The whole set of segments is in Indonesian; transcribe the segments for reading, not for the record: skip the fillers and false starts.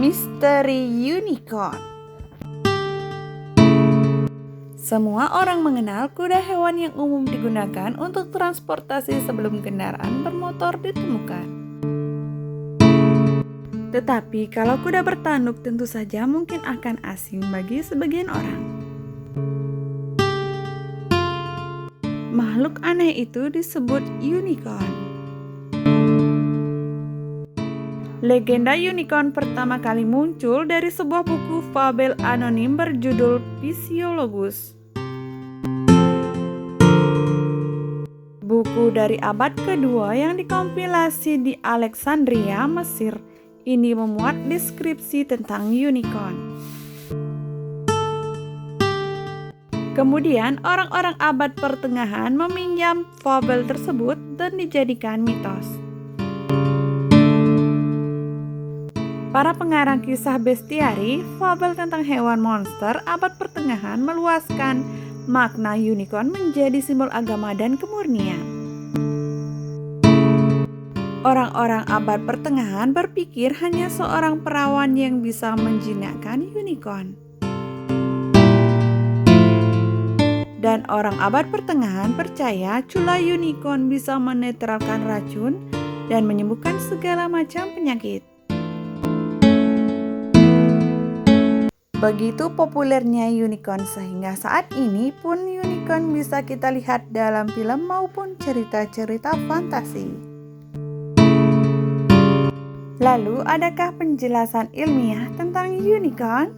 Misteri unicorn. Semua orang mengenal kuda hewan yang umum digunakan untuk transportasi sebelum kendaraan bermotor ditemukan. Tetapi kalau kuda bertanduk tentu saja mungkin akan asing bagi sebagian orang. Makhluk aneh itu disebut unicorn. Legenda unicorn pertama kali muncul dari sebuah buku fabel anonim berjudul Physiologus. Buku dari abad kedua yang dikompilasi di Alexandria, Mesir, ini memuat deskripsi tentang unicorn. Kemudian orang-orang abad pertengahan meminjam fabel tersebut dan dijadikan mitos. Para pengarang kisah bestiari, fabel tentang hewan monster abad pertengahan meluaskan makna unicorn menjadi simbol agama dan kemurnian. Orang-orang abad pertengahan berpikir hanya seorang perawan yang bisa menjinakkan unicorn. Dan orang abad pertengahan percaya cula unicorn bisa menetralkan racun dan menyembuhkan segala macam penyakit. Begitu populernya unicorn sehingga saat ini pun unicorn bisa kita lihat dalam film maupun cerita-cerita fantasi. Lalu, adakah penjelasan ilmiah tentang unicorn?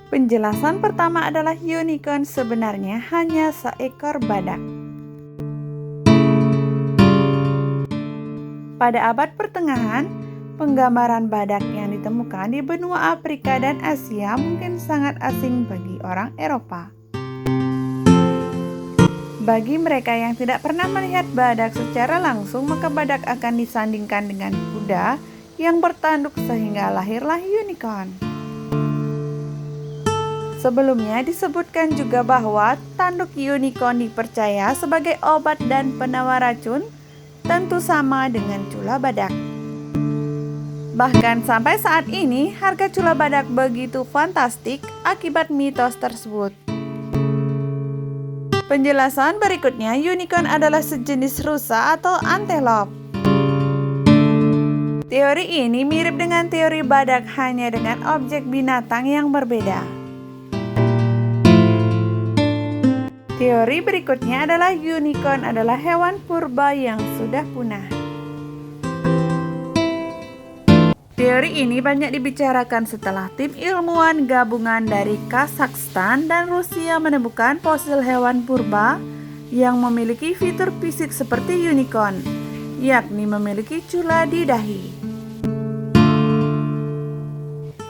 Penjelasan pertama adalah unicorn sebenarnya hanya seekor badak. Pada abad pertengahan, penggambaran badak yang ditemukan di benua Afrika dan Asia mungkin sangat asing bagi orang Eropa. Bagi mereka yang tidak pernah melihat badak secara langsung, maka badak akan disandingkan dengan kuda yang bertanduk sehingga lahirlah unicorn. Sebelumnya disebutkan juga bahwa tanduk unicorn dipercaya sebagai obat dan penawar racun, tentu sama dengan cula badak. Bahkan sampai saat ini, harga cula badak begitu fantastik akibat mitos tersebut. Penjelasan berikutnya, unicorn adalah sejenis rusa atau antelop. Teori ini mirip dengan teori badak, hanya dengan objek binatang yang berbeda. Teori berikutnya adalah unicorn adalah hewan purba yang sudah punah. Teori ini banyak dibicarakan setelah tim ilmuwan gabungan dari Kazakhstan dan Rusia menemukan fosil hewan purba yang memiliki fitur fisik seperti unicorn, yakni memiliki cula di dahi.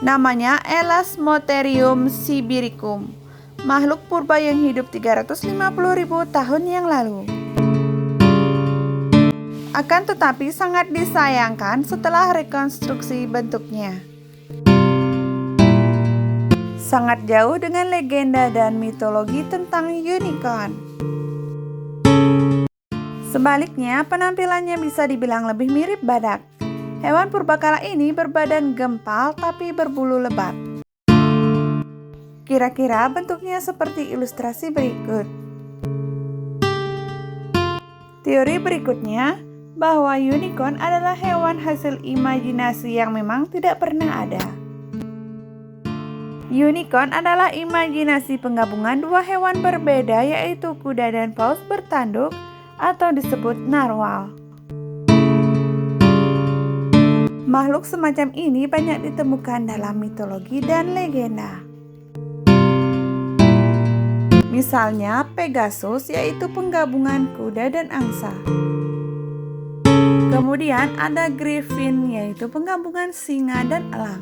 Namanya Elasmotherium sibiricum, makhluk purba yang hidup 350.000 tahun yang lalu. Akan tetapi sangat disayangkan setelah rekonstruksi bentuknya sangat jauh dengan legenda dan mitologi tentang unicorn. Sebaliknya, penampilannya bisa dibilang lebih mirip badak. Hewan purbakala ini berbadan gempal tapi berbulu lebat. Kira-kira bentuknya seperti ilustrasi berikut. Teori berikutnya, bahwa unicorn adalah hewan hasil imajinasi yang memang tidak pernah ada. Unicorn adalah imajinasi penggabungan dua hewan berbeda, yaitu kuda dan paus bertanduk atau disebut narwal. Makhluk semacam ini banyak ditemukan dalam mitologi dan legenda. Misalnya Pegasus, yaitu penggabungan kuda dan angsa. Kemudian ada Griffin, yaitu penggabungan singa dan elang.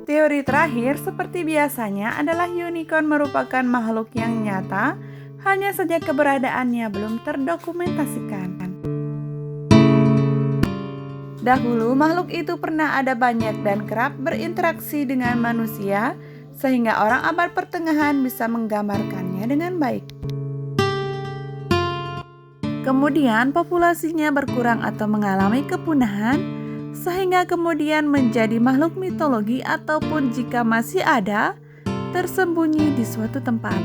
Teori terakhir seperti biasanya adalah unicorn merupakan makhluk yang nyata, hanya saja keberadaannya belum terdokumentasikan. Dahulu makhluk itu pernah ada banyak dan kerap berinteraksi dengan manusia, sehingga orang abad pertengahan bisa menggambarkannya dengan baik. Kemudian populasinya berkurang atau mengalami kepunahan, sehingga kemudian menjadi makhluk mitologi ataupun jika masih ada, tersembunyi di suatu tempat,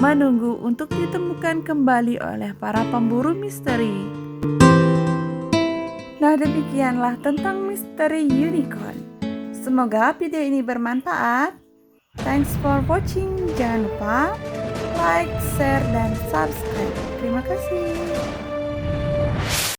menunggu untuk ditemukan kembali oleh para pemburu misteri. Nah, demikianlah tentang misteri unicorn. Semoga video ini bermanfaat. Thanks for watching. Jangan lupa like, share, dan subscribe. Terima kasih.